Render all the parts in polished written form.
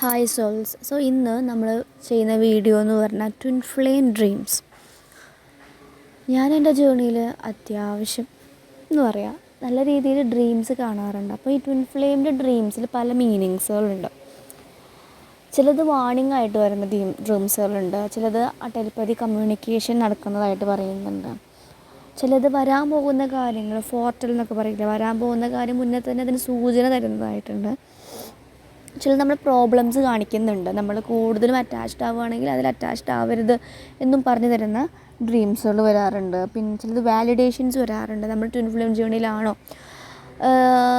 Hi souls. ഇന്ന് നമ്മൾ ചെയ്യുന്ന വീഡിയോ എന്ന് പറഞ്ഞാൽ ട്വിൻ ഫ്ലെയിം ഡ്രീംസ്. ഞാൻ എൻ്റെ ജേർണിയിൽ അത്യാവശ്യം എന്ന് പറയാം നല്ല രീതിയിൽ ഡ്രീംസ് കാണാറുണ്ട്. അപ്പോൾ ഈ ട്വിൻ ഫ്ലെയിമിൻ്റെ ഡ്രീംസിൽ പല മീനിങ്സുകളുണ്ട്. ചിലത് വാണിംഗ് ആയിട്ട് വരുന്ന ഡ്രീംസുകളുണ്ട്, ചിലത് ടെലിപ്പതി കമ്മ്യൂണിക്കേഷൻ നടക്കുന്നതായിട്ട് പറയുന്നുണ്ട്, ചിലത് വരാൻ പോകുന്ന കാര്യങ്ങൾ ഫോർട്ടൽ എന്നൊക്കെ പറയില്ല, വരാൻ പോകുന്ന കാര്യം മുന്നേ തന്നെ അതിന് സൂചന തരുന്നതായിട്ടുണ്ട്. ചില നമ്മൾ പ്രോബ്ലംസ് കാണിക്കുന്നുണ്ട്, നമ്മൾ കൂടുതലും അറ്റാച്ച്ഡ് ആവുകയാണെങ്കിൽ അതിൽ അറ്റാച്ച്ഡ് ആവരുത് എന്നും പറഞ്ഞു തരുന്ന ഡ്രീംസുകൾ വരാറുണ്ട്. പിന്നെ ചിലത് വാലിഡേഷൻസ് വരാറുണ്ട്. നമ്മൾ ട്വിൻ ഫ്ലെയിം ജേർണിയിലാണോ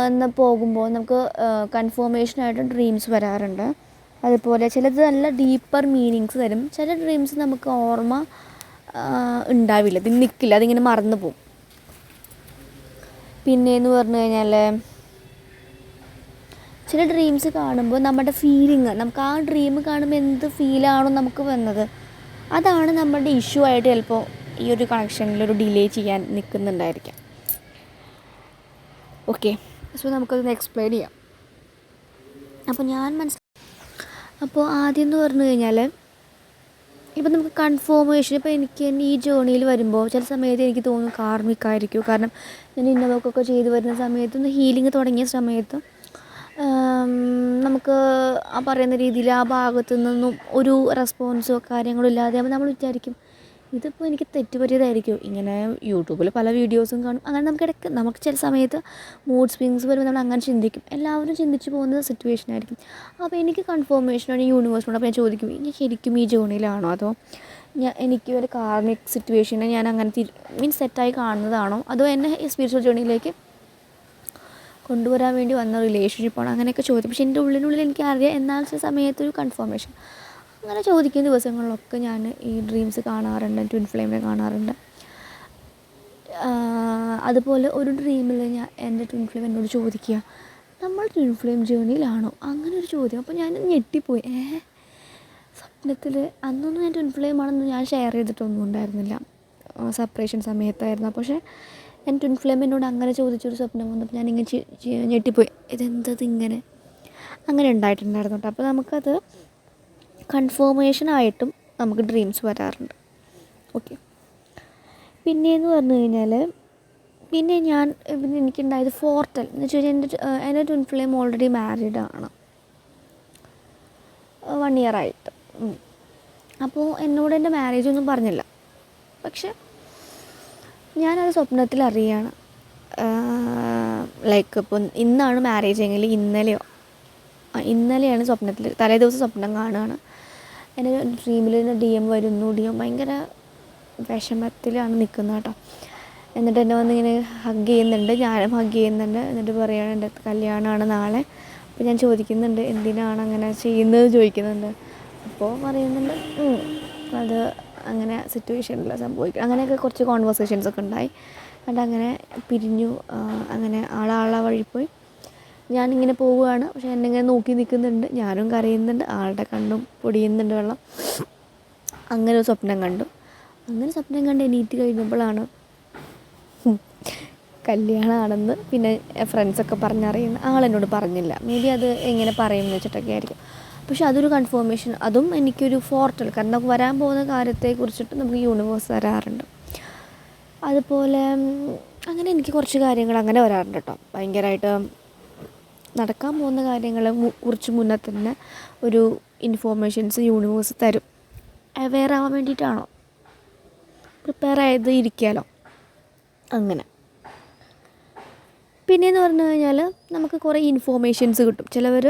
എന്ന് പോകുമ്പോൾ നമുക്ക് കൺഫർമേഷനായിട്ട് ഡ്രീംസ് വരാറുണ്ട്. അതുപോലെ ചിലത് നല്ല ഡീപ്പർ മീനിങ്സ് തരും. ചില ഡ്രീംസ് നമുക്ക് ഓർമ്മ ഉണ്ടാവില്ല, ഇത് നിൽക്കില്ല, അതിങ്ങനെ മറന്നു പോകും. പിന്നെയെന്ന് പറഞ്ഞു കഴിഞ്ഞാൽ ചില ഡ്രീംസ് കാണുമ്പോൾ നമ്മുടെ ഫീലിംഗ്, നമുക്ക് ആ ഡ്രീം കാണുമ്പോൾ എന്ത് ഫീലാണോ നമുക്ക് വന്നത് അതാണ് നമ്മുടെ ഇഷ്യൂ ആയിട്ട് ചിലപ്പോൾ ഈ ഒരു കണക്ഷനിലൊരു ഡിലേ ചെയ്യാൻ നിൽക്കുന്നുണ്ടായിരിക്കാം. ഓക്കെ, നമുക്കതൊന്ന് എക്സ്പ്ലെയിൻ ചെയ്യാം. അപ്പോൾ ആദ്യം എന്ന് പറഞ്ഞു കഴിഞ്ഞാൽ ഇപ്പം നമുക്ക് കൺഫേമേഷൻ, ഇപ്പോൾ എനിക്ക് ഈ ജേർണിയിൽ വരുമ്പോൾ ചില സമയത്ത് എനിക്ക് തോന്നും കാർമികമായിരിക്കും. കാരണം ഞാൻ ഇന്നവർക്കൊക്കെ ചെയ്തു വരുന്ന സമയത്തൊന്ന് ഹീലിംഗ് തുടങ്ങിയ സമയത്ത് നമുക്ക് ആ പറയുന്ന രീതിയിൽ ആ ഭാഗത്തു നിന്നും ഒരു റെസ്പോൺസോ കാര്യങ്ങളോ ഇല്ലാതെ ആകുമ്പോൾ നമ്മൾ വിചാരിക്കും ഇതിപ്പോൾ എനിക്ക് തെറ്റുപറ്റിയതായിരിക്കും. ഇങ്ങനെ യൂട്യൂബിൽ പല വീഡിയോസും കാണും, അങ്ങനെ നമുക്ക് ചില സമയത്ത് മൂഡ് സ്വിങ്സ് വരുമ്പോൾ നമ്മൾ അങ്ങനെ ചിന്തിക്കും. എല്ലാവരും ചിന്തിച്ച് പോകുന്ന സിറ്റുവേഷൻ ആയിരിക്കും. അപ്പോൾ എനിക്ക് കൺഫർമേഷനാണ് യൂണിവേഴ്സിനോട്. അപ്പോൾ ഞാൻ ചോദിക്കും, ഇനി ശരിക്കും ഈ ജേർണിയിലാണോ അതോ എനിക്ക് ഒരു കാർമിക് സിറ്റുവേഷനെ ഞാൻ അങ്ങനെ സെറ്റായി കാണുന്നതാണോ അതോ എന്നെ സ്പിരിച്വൽ ജേർണിയിലേക്ക് കൊണ്ടുവരാൻ വേണ്ടി വന്ന റിലേഷൻഷിപ്പാണ്, അങ്ങനെയൊക്കെ ചോദിക്കും. പക്ഷേ എൻ്റെ ഉള്ളിനുള്ളിൽ എനിക്കറിയാം, എന്നാൽ ചില സമയത്തൊരു കൺഫർമേഷൻ. അങ്ങനെ ചോദിക്കുന്ന ദിവസങ്ങളിലൊക്കെ ഞാൻ ഈ ഡ്രീംസ് കാണാറുണ്ട്, ട്വിൻ ഫ്ലെയിമിനെ കാണാറുണ്ട്. അതുപോലെ ഒരു ഡ്രീമിൽ എൻ്റെ ട്വിൻ ഫ്ലെയിം എന്നോട് ചോദിക്കുക, നമ്മൾ ട്വിൻ ഫ്ലെയിം ജേർണിയിലാണോ, അങ്ങനെ ഒരു ചോദ്യം. അപ്പോൾ ഞാൻ ഞെട്ടിപ്പോയി. സ്വപ്നത്തിൽ അന്നൊന്നും ഞാൻ ട്വിൻ ഫ്ലെയിം ആണെന്ന് ഞാൻ ഷെയർ ചെയ്തിട്ടൊന്നും ഉണ്ടായിരുന്നില്ല, സെപ്പറേഷൻ സമയത്തായിരുന്നു. പക്ഷേ ഞാൻ ട്വിൻ ഫ്ലെയിം എന്നോട് അങ്ങനെ ചോദിച്ചൊരു സ്വപ്നം വന്നപ്പോൾ ഞാനിങ്ങനെ ഞെട്ടിപ്പോയി. ഇതെന്തത് ഇങ്ങനെ അങ്ങനെ ഉണ്ടായിട്ടുണ്ടായിരുന്നു കേട്ടോ. അപ്പോൾ നമുക്കത് കൺഫേമേഷനായിട്ടും നമുക്ക് ഡ്രീംസ് വരാറുണ്ട്. ഓക്കെ, പിന്നെയെന്ന് പറഞ്ഞു കഴിഞ്ഞാൽ പിന്നെ എനിക്കുണ്ടായത് ഫോർട്ടൽ എന്ന് വെച്ച് കഴിഞ്ഞാൽ എൻ്റെ ട്വിൻ ഫ്ലെയിം ഓൾറെഡി മാരീഡാണ്, 1 year ആയിട്ട്. അപ്പോൾ എന്നോട് എൻ്റെ മാരേജ് ഒന്നും പറഞ്ഞില്ല. പക്ഷെ ഞാനത് സ്വപ്നത്തിൽ അറിയുകയാണ്. ലൈക്ക് ഇപ്പോൾ ഇന്നാണ് മാരേജ് എങ്കിൽ ഇന്നലെയാണ് സ്വപ്നത്തിൽ, തലേ ദിവസം സ്വപ്നം കാണുകയാണ്. എൻ്റെ ഡ്രീമിൽ DM വരുന്നു. DM ഭയങ്കര വിഷമത്തിലാണ് നിൽക്കുന്നത് കേട്ടോ. എന്നിട്ട് എന്നെ വന്ന് ഇങ്ങനെ ഹഗ് ചെയ്യുന്നുണ്ട്, ഞാനും ഹഗ് ചെയ്യുന്നുണ്ട്. എന്നിട്ട് പറയുകയാണ് എൻ്റെ കല്യാണമാണ് നാളെ. അപ്പോൾ ഞാൻ ചോദിക്കുന്നുണ്ട് എന്തിനാണ് അങ്ങനെ ചെയ്യുന്നത് ചോദിക്കുന്നുണ്ട്. അപ്പോൾ പറയുന്നുണ്ട് അത് അങ്ങനെ സിറ്റുവേഷനിൽ സംഭവിക്കും. അങ്ങനെയൊക്കെ കുറച്ച് കോൺവെർസേഷൻസൊക്കെ ഉണ്ടായി. അങ്ങനെ പിരിഞ്ഞു. അങ്ങനെ ആളെ വഴി പോയി. ഞാനിങ്ങനെ പോവുകയാണ്. പക്ഷെ എന്നെങ്ങനെ നോക്കി നിൽക്കുന്നുണ്ട്, ഞാനും കരയുന്നുണ്ട്, ആളുടെ കണ്ണും പൊടിയുന്നുണ്ട് വെള്ളം. അങ്ങനെ ഒരു സ്വപ്നം കണ്ടു. അങ്ങനെ സ്വപ്നം കണ്ട് എണീറ്റ് കഴിഞ്ഞപ്പോഴാണ് കല്യാണമാണെന്ന് പിന്നെ ഫ്രണ്ട്സൊക്കെ പറഞ്ഞറിയുന്നത്. ആളെന്നോട് പറഞ്ഞില്ല. മേ ബി അത് എങ്ങനെ പറയുമെന്ന് വെച്ചിട്ടൊക്കെ ആയിരിക്കും. പക്ഷെ അതൊരു കൺഫർമേഷൻ, അതും എനിക്കൊരു ഫോർട്ടൽ. കാരണം നമുക്ക് വരാൻ പോകുന്ന കാര്യത്തെക്കുറിച്ചിട്ട് നമുക്ക് യൂണിവേഴ്സ് തരാറുണ്ട്. അതുപോലെ അങ്ങനെ എനിക്ക് കുറച്ച് കാര്യങ്ങൾ അങ്ങനെ വരാറുണ്ട് കേട്ടോ. ഭയങ്കരമായിട്ട് നടക്കാൻ പോകുന്ന കാര്യങ്ങളെ കുറിച്ച് മുന്നേ തന്നെ ഒരു ഇൻഫോർമേഷൻസ് യൂണിവേഴ്സ് തരും. അവെയർ ആവാൻ വേണ്ടിയിട്ടാണോ, പ്രിപ്പയർ ആയത് ഇരിക്കാമല്ലോ അങ്ങനെ. പിന്നെയെന്ന് പറഞ്ഞു കഴിഞ്ഞാൽ നമുക്ക് കുറേ ഇൻഫോർമേഷൻസ് കിട്ടും. ചിലവർ,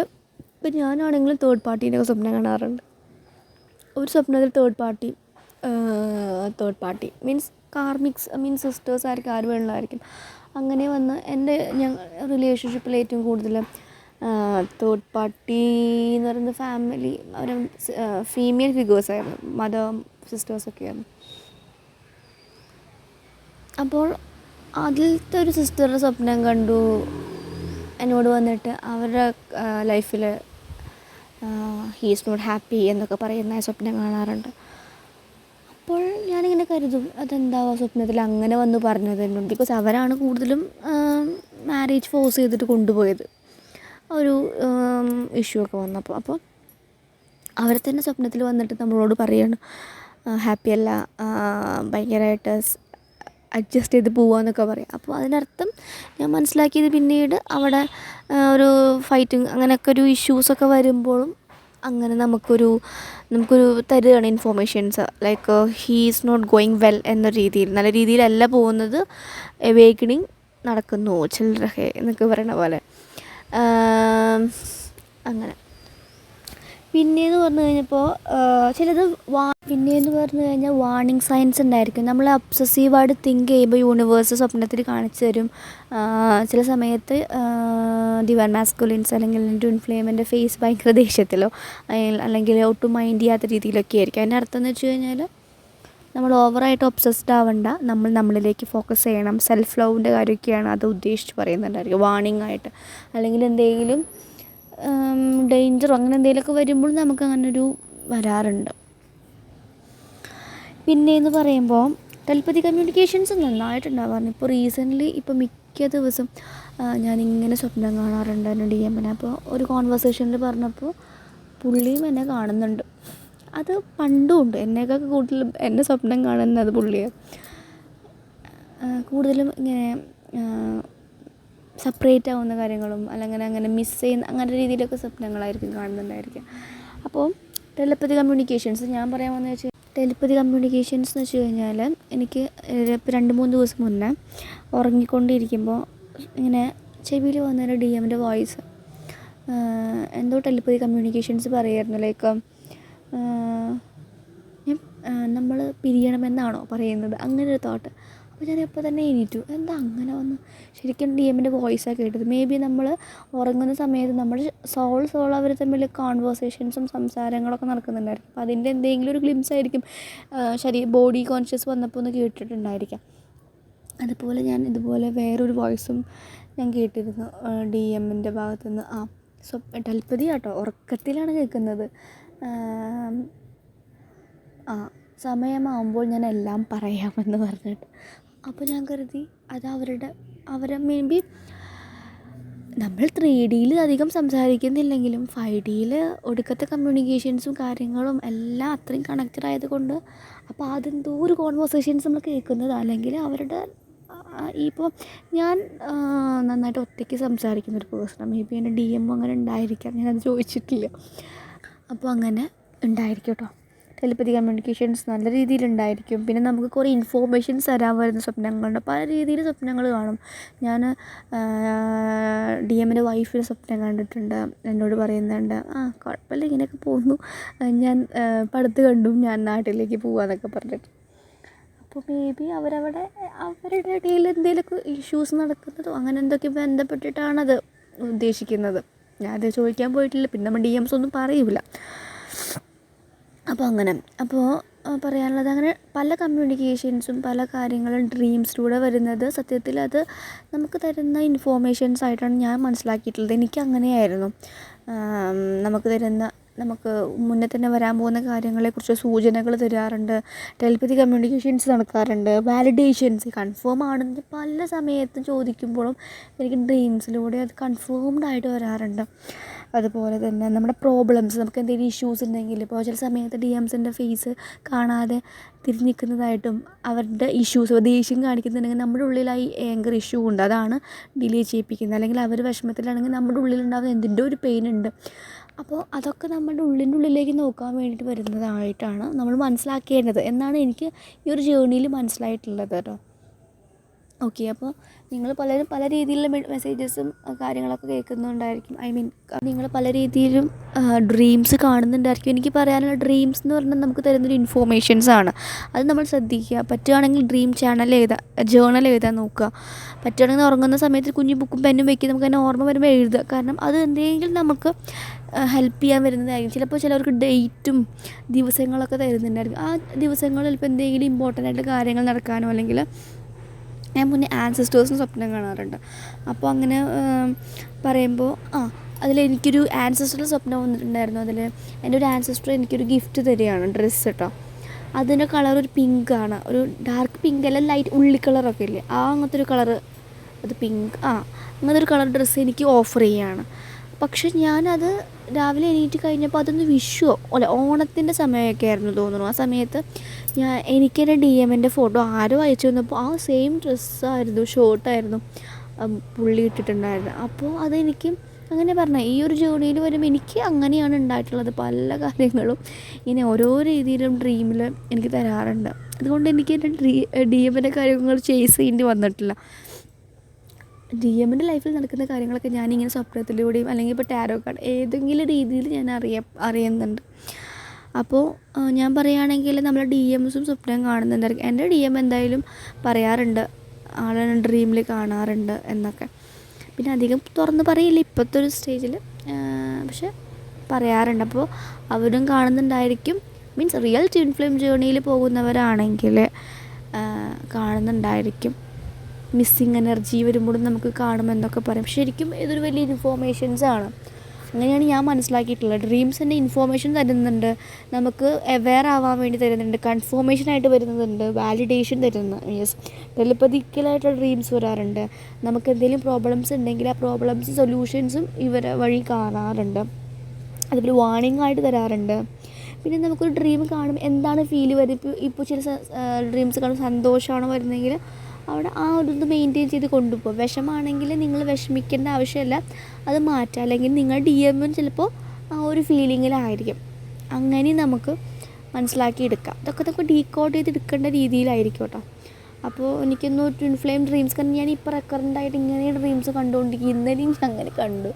ഇപ്പം ഞാനാണെങ്കിലും തേർഡ് പാർട്ടീൻ്റെയൊക്കെ സ്വപ്നം കാണാറുണ്ട്. ഒരു സ്വപ്നത്തിൽ third party means karmics, means sisters ആയിരിക്കും, ആരും വെള്ളമായിരിക്കും. അങ്ങനെ വന്ന് എൻ്റെ റിലേഷൻഷിപ്പിൽ ഏറ്റവും കൂടുതൽ തേർഡ് പാർട്ടി എന്ന് പറയുന്നത് ഫാമിലി, അവർ ഫീമെയിൽ ഫിഗേഴ്സായിരുന്നു, മദർ സിസ്റ്റേഴ്സൊക്കെ ആയിരുന്നു. അപ്പോൾ അതിലത്തെ ഒരു സിസ്റ്ററുടെ സ്വപ്നം കണ്ടു. എന്നോട് വന്നിട്ട് അവരുടെ ലൈഫിൽ ഹീസ് നോട്ട് ഹാപ്പി എന്നൊക്കെ പറയുന്ന സ്വപ്നം കാണാറുണ്ട്. അപ്പോൾ ഞാനിങ്ങനെ കരുതും അതെന്താവാ സ്വപ്നത്തിൽ അങ്ങനെ വന്ന് പറഞ്ഞത് എന്നോട്. ബിക്കോസ് അവരാണ് കൂടുതലും മാരേജ് ഫോഴ്സ് ചെയ്തിട്ട് കൊണ്ടുപോയത് ഒരു ഇഷ്യൂ ഒക്കെ വന്നപ്പോൾ. അപ്പോൾ അവർ തന്നെ സ്വപ്നത്തിൽ വന്നിട്ട് നമ്മളോട് പറയുകയാണ് ഹാപ്പിയല്ല, ഭയങ്കരമായിട്ട് അഡ്ജസ്റ്റ് ചെയ്ത് പോവാന്നൊക്കെ പറയും. അപ്പോൾ അതിനർത്ഥം ഞാൻ മനസ്സിലാക്കിയത് പിന്നീട് അവിടെ ഒരു ഫൈറ്റിങ് അങ്ങനെയൊക്കെ ഒരു ഇഷ്യൂസൊക്കെ വരുമ്പോഴും അങ്ങനെ നമുക്കൊരു തരുകയാണ് informations. Like he is not going well എന്ന രീതിയിൽ, നല്ല രീതിയിലല്ല പോകുന്നത്, അവേക്കണിങ് നടക്കുന്നു ചിൽഡ്രഹെ എന്നൊക്കെ പറയണ പോലെ. അങ്ങനെ പിന്നെയെന്ന് പറഞ്ഞു കഴിഞ്ഞപ്പോൾ ചിലത് പിന്നെയെന്ന് പറഞ്ഞു കഴിഞ്ഞാൽ വാർണിംഗ് സൈൻസ് ഉണ്ടായിരിക്കും. നമ്മൾ ഒബ്സസീവായിട്ട് തിങ്ക് ചെയ്യുമ്പോൾ യൂണിവേഴ്സ് സ്വപ്നത്തിൽ കാണിച്ചു തരും. ചില സമയത്ത് ഡിവൈൻ മാസ്കുലിൻസ് അല്ലെങ്കിൽ ട്വിൻ ഫ്ലെയിമിൻ്റെ ഫേസ് ഭയങ്കര ദേഷ്യത്തിലോ അല്ലെങ്കിൽ ഒട്ടും മൈൻഡ് ചെയ്യാത്ത രീതിയിലൊക്കെ ആയിരിക്കും. അതിൻ്റെ അർത്ഥം എന്ന് വെച്ച് കഴിഞ്ഞാൽ നമ്മൾ ഓവറായിട്ട് ഒബ്സസ്ഡ് ആവണ്ട, നമ്മൾ നമ്മളിലേക്ക് ഫോക്കസ് ചെയ്യണം. സെൽഫ് ലവിൻ്റെ കാര്യമൊക്കെയാണ് അത് ഉദ്ദേശിച്ച് പറയുന്നുണ്ടായിരിക്കും വാർണിംഗ് ആയിട്ട്. അല്ലെങ്കിൽ എന്തെങ്കിലും ഡേഞ്ചറോ അങ്ങനെ എന്തെങ്കിലുമൊക്കെ വരുമ്പോൾ നമുക്ക് അങ്ങനൊരു വരാറുണ്ട്. പിന്നെയെന്ന് പറയുമ്പോൾ ടെലിപ്പതി കമ്മ്യൂണിക്കേഷൻസ് നന്നായിട്ടുണ്ടാവാറുണ്ട്. ഇപ്പോൾ റീസെൻ്റ്ലി ഇപ്പോൾ മിക്ക ദിവസം ഞാനിങ്ങനെ സ്വപ്നം കാണാറുണ്ട് എൻ്റെ DM-നെ. അപ്പോൾ ഒരു കോൺവെർസേഷനിൽ പറഞ്ഞപ്പോൾ പുള്ളിയും എന്നെ കാണുന്നുണ്ട്. അത് പണ്ടും ഉണ്ട്. എന്നേക്കാൾ കൂടുതലും എൻ്റെ സ്വപ്നം കാണുന്നത് പുള്ളിയാണ്. കൂടുതലും ഇങ്ങനെ സെപ്പറേറ്റ് ആവുന്ന കാര്യങ്ങളും അല്ലെങ്കിൽ അങ്ങനെ മിസ് ചെയ്യുന്ന അങ്ങനെ രീതിയിലൊക്കെ സ്വപ്നങ്ങളായിരിക്കും കാണുന്നുണ്ടായിരിക്കുക. അപ്പോൾ ടെലിപ്പതി കമ്മ്യൂണിക്കേഷൻസ് ഞാൻ പറയാൻ വന്നത് വെച്ചാൽ ടെലിപ്പതി കമ്മ്യൂണിക്കേഷൻസ് എന്ന് വെച്ച് കഴിഞ്ഞാൽ എനിക്ക് ഇപ്പോൾ 2-3 ദിവസം മുന്നേ ഉറങ്ങിക്കൊണ്ടിരിക്കുമ്പോൾ ഇങ്ങനെ ചെവിയിൽ വന്നൊരു DM-ൻ്റെ വോയിസ് എന്തോ ടെലിപ്പതി കമ്മ്യൂണിക്കേഷൻസ് പറയുമായിരുന്നു. ലൈക്ക് നമ്മൾ പിരിയണമെന്നാണോ പറയുന്നത്, അങ്ങനെ ഒരു തോട്ട്. അപ്പോൾ ഞാൻ എപ്പോൾ തന്നെ എണീറ്റു, എന്താ അങ്ങനെ വന്നു. ശരിക്കും DM-ൻ്റെ വോയിസാണ് കേട്ടത്. മേ ബി നമ്മൾ ഉറങ്ങുന്ന സമയത്ത് നമ്മുടെ സോൾ അവർ തമ്മിൽ കോൺവേർസേഷൻസും സംസാരങ്ങളൊക്കെ നടക്കുന്നുണ്ടായിരിക്കും. അപ്പോൾ അതിൻ്റെ എന്തെങ്കിലും ഒരു ഗ്ലിംസ് ആയിരിക്കും ബോഡി കോൺഷ്യസ് വന്നപ്പോൾ ഒന്ന് കേട്ടിട്ടുണ്ടായിരിക്കാം. അതുപോലെ ഞാൻ ഇതുപോലെ വേറൊരു വോയിസും ഞാൻ കേട്ടിരുന്നു DM-ൻ്റെ ഭാഗത്തുനിന്ന്. ടെലിപ്പതി കേട്ടോ, ഉറക്കത്തിലാണ് കേൾക്കുന്നത്. സമയമാകുമ്പോൾ ഞാൻ എല്ലാം പറയാമെന്ന് പറഞ്ഞിട്ട്. അപ്പോൾ ഞാൻ കരുതി അത് അവരെ മേ ബി നമ്മൾ 3Dയിൽ അധികം സംസാരിക്കുന്നില്ലെങ്കിലും 5Dയിൽ ഒടുക്കത്തെ കമ്മ്യൂണിക്കേഷൻസും കാര്യങ്ങളും എല്ലാം അത്രയും കണക്റ്റഡ് ആയതുകൊണ്ട് അപ്പോൾ അതെന്തോ ഒരു കോൺവെർസേഷൻസ് നമ്മൾ കേൾക്കുന്നത്. അല്ലെങ്കിൽ അവരുടെ ഇപ്പോൾ ഞാൻ നന്നായിട്ട് ഒറ്റയ്ക്ക് സംസാരിക്കുന്നൊരു പേഴ്സണാണ്. മേ ബി എൻ്റെ DM അങ്ങനെ ഉണ്ടായിരിക്കാം, ഞാനത് ചോദിച്ചിട്ടില്ല. അപ്പോൾ അങ്ങനെ ഉണ്ടായിരിക്കും കേട്ടോ. ടെലിപ്പതി കമ്മ്യൂണിക്കേഷൻസ് നല്ല രീതിയിലുണ്ടായിരിക്കും. പിന്നെ നമുക്ക് കുറേ ഇൻഫോർമേഷൻസ് തരാൻ വരുന്ന സ്വപ്നങ്ങളുണ്ട്. പല രീതിയിൽ സ്വപ്നങ്ങൾ കാണും. ഞാൻ DM-ൻ്റെ വൈഫിന് സ്വപ്നം കണ്ടിട്ടുണ്ട്. എന്നോട് പറയുന്നുണ്ട് കുഴപ്പമില്ല ഇങ്ങനെയൊക്കെ പോകുന്നു, ഞാൻ പടുത്ത് കണ്ടു ഞാൻ നാട്ടിലേക്ക് പോവാന്നൊക്കെ പറഞ്ഞിട്ട്. അപ്പോൾ മേ ബി അവരുടെ ഇടയിൽ എന്തെങ്കിലുമൊക്കെ ഇഷ്യൂസ് നടക്കുന്നതോ അങ്ങനെ എന്തൊക്കെ ബന്ധപ്പെട്ടിട്ടാണത് ഉദ്ദേശിക്കുന്നത്. ഞാനത് ചോദിക്കാൻ പോയിട്ടില്ല. പിന്നെ നമ്മൾ DMs ഒന്നും പറയൂല. അപ്പോൾ പറയാനുള്ളത് അങ്ങനെ പല കമ്മ്യൂണിക്കേഷൻസും പല കാര്യങ്ങളും ഡ്രീംസിലൂടെ വരുന്നത് സത്യത്തിൽ അത് നമുക്ക് തരുന്ന ഇൻഫോർമേഷൻസ് ആയിട്ടാണ് ഞാൻ മനസ്സിലാക്കിയിട്ടുള്ളത്. എനിക്കങ്ങനെയായിരുന്നു. നമുക്ക് മുന്നേ തന്നെ വരാൻ പോകുന്ന കാര്യങ്ങളെക്കുറിച്ച് സൂചനകൾ തരാറുണ്ട്. ടെലിപ്പതി കമ്മ്യൂണിക്കേഷൻസ് നടക്കാറുണ്ട്. വാലിഡേഷൻസ് കൺഫേം ആണെന്ന് പല സമയത്തും ചോദിക്കുമ്പോഴും എനിക്ക് ഡ്രീംസിലൂടെ അത് കൺഫേംഡ് ആയിട്ട് വരാറുണ്ട്. അതുപോലെ തന്നെ നമ്മുടെ പ്രോബ്ലംസ്, നമുക്ക് എന്തെങ്കിലും ഇഷ്യൂസ് ഉണ്ടെങ്കിൽ ഇപ്പോൾ ചില സമയത്ത് DMസിൻ്റെ ഫേസ് കാണാതെ തിരിഞ്ഞിരിക്കുന്നതായിട്ടും അവരുടെ ഇഷ്യൂസ് ദേഷ്യം കാണിക്കുന്നുണ്ടെങ്കിൽ നമ്മുടെ ഉള്ളിലായി ഏങ്കർ ഇഷ്യൂ ഉണ്ട്, അതാണ് ഡിലേ ചെയ്യിപ്പിക്കുന്നത്. അല്ലെങ്കിൽ അവർ വിഷമത്തിലാണെങ്കിൽ നമ്മുടെ ഉള്ളിലുണ്ടാകുന്ന എന്തിൻ്റെ ഒരു പെയിൻ ഉണ്ട്. അപ്പോൾ അതൊക്കെ നമ്മുടെ ഉള്ളിലേക്ക് നോക്കാൻ വേണ്ടിയിട്ട് വരുന്നതായിട്ടാണ് നമ്മൾ മനസ്സിലാക്കേണ്ടത് എന്നാണ് എനിക്ക് ഈ ഒരു ജേർണിയിൽ മനസ്സിലായിട്ടുള്ളത് കേട്ടോ. ഓക്കെ, അപ്പോൾ നിങ്ങൾ പലരും പല രീതിയിലുള്ള മെസ്സേജസും കാര്യങ്ങളൊക്കെ കേൾക്കുന്നുണ്ടായിരിക്കും. നിങ്ങൾ പല രീതിയിലും ഡ്രീംസ് കാണുന്നുണ്ടായിരിക്കും. എനിക്ക് പറയാനുള്ള ഡ്രീംസ് എന്ന് പറഞ്ഞാൽ നമുക്ക് തരുന്നൊരു ഇൻഫോർമേഷൻസാണ്. അത് നമ്മൾ ശ്രദ്ധിക്കുക. പറ്റുകയാണെങ്കിൽ ഡ്രീം ജേർണൽ എഴുതാൻ നോക്കുക. പറ്റുകയാണെങ്കിൽ ഉറങ്ങുന്ന സമയത്ത് കുഞ്ഞു ബുക്കും പെന്നും വെക്കുക. നമുക്ക് തന്നെ ഓർമ്മ വരുമ്പോൾ എഴുതുക. കാരണം അത് എന്തെങ്കിലും നമുക്ക് ഹെൽപ്പ് ചെയ്യാൻ വരുന്നതായിരിക്കും. ചിലപ്പോൾ ചിലവർക്ക് ഡേറ്റും ദിവസങ്ങളൊക്കെ തരുന്നുണ്ടായിരിക്കും. ആ ദിവസങ്ങളിൽ ചിലപ്പോൾ എന്തെങ്കിലും ഇമ്പോർട്ടൻ്റ് ആയിട്ട് കാര്യങ്ങൾ നടക്കാനോ അല്ലെങ്കിൽ ഞാൻ മുന്നേ ആൻസസ്റ്റേഴ്സിന് സ്വപ്നം കാണാറുണ്ട്. അപ്പോൾ അങ്ങനെ പറയുമ്പോൾ അതിലെനിക്കൊരു ആൻസസ്റ്ററിൽ സ്വപ്നം വന്നിട്ടുണ്ടായിരുന്നു. അതിൽ എൻ്റെ ഒരു ആൻസസ്റ്റർ എനിക്കൊരു ഗിഫ്റ്റ് തരികയാണ്, ഡ്രസ്സ് കേട്ടോ. അതിൻ്റെ കളർ ഒരു പിങ്കാണ്, ഒരു ഡാർക്ക് പിങ്ക് അല്ല, ലൈറ്റ് ഉള്ളി കളറൊക്കെ ഇല്ലേ അങ്ങനത്തെ ഒരു കളറ്, അത് പിങ്ക് അങ്ങനത്തെ ഒരു കളർ ഡ്രസ്സ് എനിക്ക് ഓഫർ ചെയ്യുകയാണ്. പക്ഷെ ഞാനത് രാവിലെ എണീറ്റ് കഴിഞ്ഞപ്പോൾ അതൊന്ന് വിഷുവോ അല്ല ഓണത്തിൻ്റെ സമയമൊക്കെ ആയിരുന്നു തോന്നുന്നു. ആ സമയത്ത് എനിക്കെൻ്റെ ഡി എമ്മിൻ്റെ ഫോട്ടോ ആരോ അയച്ചു തന്നപ്പോൾ ആ സെയിം ഡ്രസ്സായിരുന്നു, ഷോർട്ടായിരുന്നു പുള്ളി ഇട്ടിട്ടുണ്ടായിരുന്നത്. അപ്പോൾ അതെനിക്ക് അങ്ങനെ പറഞ്ഞാൽ ഈ ഒരു ജേർണിയിൽ വരുമ്പോൾ എനിക്ക് അങ്ങനെയാണ് ഉണ്ടായിട്ടുള്ളത്. പല കാര്യങ്ങളും ഇങ്ങനെ ഓരോ രീതിയിലും ഡ്രീമിൽ എനിക്ക് തരാറുണ്ട്. അതുകൊണ്ട് എനിക്ക് എൻ്റെ ഡി എമ്മിൻ്റെ കാര്യങ്ങൾ ചേസ് ചെയ്യേണ്ടി വന്നിട്ടില്ല. ഡി എമ്മിൻ്റെ ലൈഫിൽ നടക്കുന്ന കാര്യങ്ങളൊക്കെ ഞാനിങ്ങനെ സ്വപ്നത്തിലൂടെയും അല്ലെങ്കിൽ ഇപ്പോൾ ടാരോ കാർഡ് ഏതെങ്കിലും രീതിയിൽ ഞാൻ അറിയുന്നുണ്ട്. അപ്പോൾ ഞാൻ പറയുകയാണെങ്കിൽ നമ്മൾ ഡി എംസും സ്വപ്നം കാണുന്നുണ്ടായിരിക്കും. എൻ്റെ ഡി എം എന്തായാലും പറയാറുണ്ട് ആളെ ഡ്രീമിൽ കാണാറുണ്ട് എന്നൊക്കെ. പിന്നെ അധികം തുറന്ന് പറയില്ല ഇപ്പോഴത്തെ ഒരു സ്റ്റേജിൽ, പക്ഷെ പറയാറുണ്ട്. അപ്പോൾ അവരും കാണുന്നുണ്ടായിരിക്കും. മീൻസ് റിയൽ ട്വിൻ ഫ്ലെയിം ജേർണിയിൽ പോകുന്നവരാണെങ്കിൽ കാണുന്നുണ്ടായിരിക്കും. മിസ്സിങ് എനർജി വരുമ്പോഴും നമുക്ക് കാണുമെന്നൊക്കെ പറയും. ശരിക്കും ഇതൊരു വലിയ ഇൻഫോർമേഷൻസാണ്. അങ്ങനെയാണ് ഞാൻ മനസ്സിലാക്കിയിട്ടുള്ളത്. ഡ്രീംസിൻ്റെ ഇൻഫോർമേഷൻ തരുന്നുണ്ട്, നമുക്ക് അവെയർ ആവാൻ വേണ്ടി തരുന്നുണ്ട്, കൺഫോർമേഷനായിട്ട് വരുന്നുണ്ട്, വാലിഡേഷൻ തരുന്നു. മീൻസ് ടെലിപ്പതിക്കലായിട്ടുള്ള ഡ്രീംസ് വരാറുണ്ട്. നമുക്ക് എന്തെങ്കിലും പ്രോബ്ലംസ് ഉണ്ടെങ്കിൽ ആ പ്രോബ്ലംസ് സൊല്യൂഷൻസും ഇവരെ വഴി കാണാറുണ്ട്. അതുപോലെ വാർണിംഗ് ആയിട്ട് തരാറുണ്ട്. പിന്നെ നമുക്കൊരു ഡ്രീം കാണുമ്പോൾ എന്താണ് ഫീൽ വരുന്നത്, ഇപ്പോൾ ചില ഡ്രീംസ് കാണുമ്പോൾ സന്തോഷമാണോ വരുന്നതെങ്കിൽ അവിടെ ആ ഒരു ഇത് മെയിൻറ്റെയിൻ ചെയ്ത് കൊണ്ടുപോകും. വിഷമാണെങ്കിൽ നിങ്ങൾ വിഷമിക്കേണ്ട ആവശ്യമില്ല, അത് മാറ്റാം. അല്ലെങ്കിൽ നിങ്ങൾ ഡി എമ്മും ചിലപ്പോൾ ആ ഒരു ഫീലിങ്ങിലായിരിക്കും. അങ്ങനെ നമുക്ക് മനസ്സിലാക്കിയെടുക്കാം. ഇതൊക്കെ നമുക്ക് ഡീകോഡ് ചെയ്തെടുക്കേണ്ട രീതിയിലായിരിക്കും കേട്ടോ. അപ്പോൾ എനിക്കൊന്ന് ട്വിൻ ഫ്ലെയിം ഡ്രീംസ്, കാരണം ഞാൻ ഇപ്പോൾ റെക്കറൻ്റായിട്ട് ഇങ്ങനെ ഡ്രീംസ് കണ്ടുകൊണ്ടിരിക്കും. ഇന്നലെയും ഞാൻ അങ്ങനെ കണ്ടു.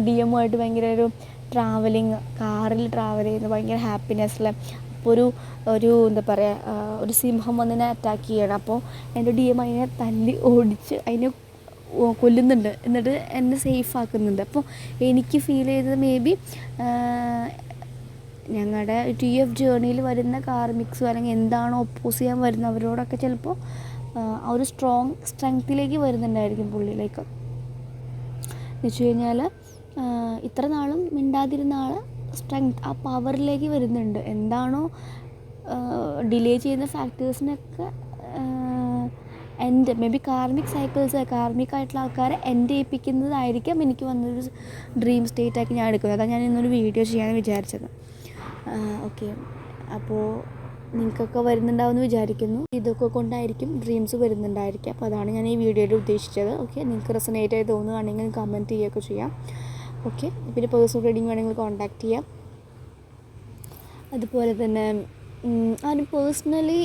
ഡി എമ്മുമായിട്ട് ഭയങ്കര ഒരു ട്രാവലിങ്, കാറിൽ ട്രാവൽ ചെയ്യുന്നത് ഭയങ്കര ഹാപ്പിനെസ്സിൽ. അപ്പോൾ ഒരു എന്താ പറയുക, ഒരു സിംഹം വന്നിനെ അറ്റാക്ക് ചെയ്യണം. അപ്പോൾ എൻ്റെ ഡി എം അതിനെ തല്ലി ഓടിച്ച് അതിനെ കൊല്ലുന്നുണ്ട്, എന്നിട്ട് എന്നെ സേഫ് ആക്കുന്നുണ്ട്. അപ്പോൾ എനിക്ക് ഫീൽ ചെയ്തത് മേ ബി ഞങ്ങളുടെ ടി എഫ് ജേർണിയിൽ വരുന്ന കാർമിക്സും അല്ലെങ്കിൽ എന്താണോ ഒപ്പോസ് ചെയ്യാൻ വരുന്നവരോടൊക്കെ ചിലപ്പോൾ ആ ഒരു സ്ട്രെങ്ത്തിലേക്ക് വരുന്നുണ്ടായിരിക്കും പുള്ളിയിലേക്ക്. എന്ന് വെച്ച് കഴിഞ്ഞാൽ ഇത്ര നാളും മിണ്ടാതിരുന്ന ആൾ സ്ട്രെങ്ത്, ആ പവറിലേക്ക് വരുന്നുണ്ട്. എന്താണോ ഡിലേ ചെയ്യുന്ന ഫാക്ടേഴ്സിനൊക്കെ മേ ബി കാർമിക് ആയിട്ടുള്ള ആൾക്കാരെ എൻഡ് ചെയ്യിപ്പിക്കുന്നതായിരിക്കാം എനിക്ക് വന്നൊരു ഡ്രീം സ്റ്റേറ്റാക്കി ഞാൻ എടുക്കുന്നത്. അതാണ് ഞാൻ ഇന്നൊരു വീഡിയോ ചെയ്യാമെന്ന് വിചാരിച്ചത്. ഓക്കെ, അപ്പോൾ നിങ്ങൾക്കൊക്കെ വരുന്നുണ്ടാവുമെന്ന് വിചാരിക്കുന്നു. ഇതൊക്കെ കൊണ്ടായിരിക്കും ഡ്രീംസ് വരുന്നുണ്ടായിരിക്കും. അപ്പോൾ അതാണ് ഞാൻ ഈ വീഡിയോയിൽ ഉദ്ദേശിച്ചത്. ഓക്കെ, നിങ്ങൾക്ക് റെസണേറ്റ് ആയി തോന്നുകയാണെങ്കിൽ കമൻറ്റ് ചെയ്യുകയൊക്കെ ചെയ്യാം. ഓക്കെ, പിന്നെ പേഴ്സണൽ റീഡിങ് വേണമെങ്കിൽ കോൺടാക്റ്റ് ചെയ്യാം. അതുപോലെ തന്നെ അതിന് പേഴ്സണലി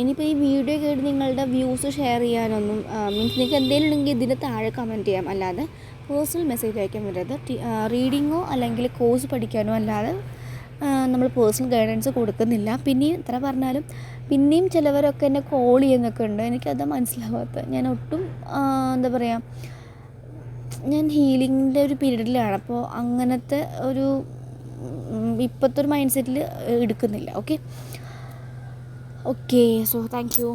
ഇനിയിപ്പോൾ ഈ വീഡിയോ കേട്ട് നിങ്ങളുടെ വ്യൂസ് ഷെയർ ചെയ്യാനൊന്നും മീൻസ് നിങ്ങൾക്ക് എന്തെങ്കിലും ഉണ്ടെങ്കിൽ ഇതിന് താഴെ കമൻറ്റ് ചെയ്യാം. അല്ലാതെ പേഴ്സണൽ മെസ്സേജ് അയക്കാൻ പറ്റരുത്. റീഡിങ്ങോ അല്ലെങ്കിൽ കോഴ്സ് പഠിക്കാനോ അല്ലാതെ നമ്മൾ പേഴ്സണൽ ഗൈഡൻസ് കൊടുക്കുന്നില്ല. പിന്നെയും എത്ര പറഞ്ഞാലും പിന്നെയും ചിലവരൊക്കെ എന്നെ കോൾ ചെയ്യുന്നൊക്കെ ഉണ്ട്. എനിക്കത് മനസ്സിലാവാത്ത, ഞാൻ ഒട്ടും എന്താ പറയുക, ഞാൻ ഹീലിങ്ങിൻ്റെ ഒരു പീരീഡിലാണ്. അപ്പോൾ അങ്ങനത്തെ ഒരു ഇപ്പോഴത്തെ ഒരു മൈൻഡ് സെറ്റിൽ എടുക്കുന്നില്ല. Okay, so thank you.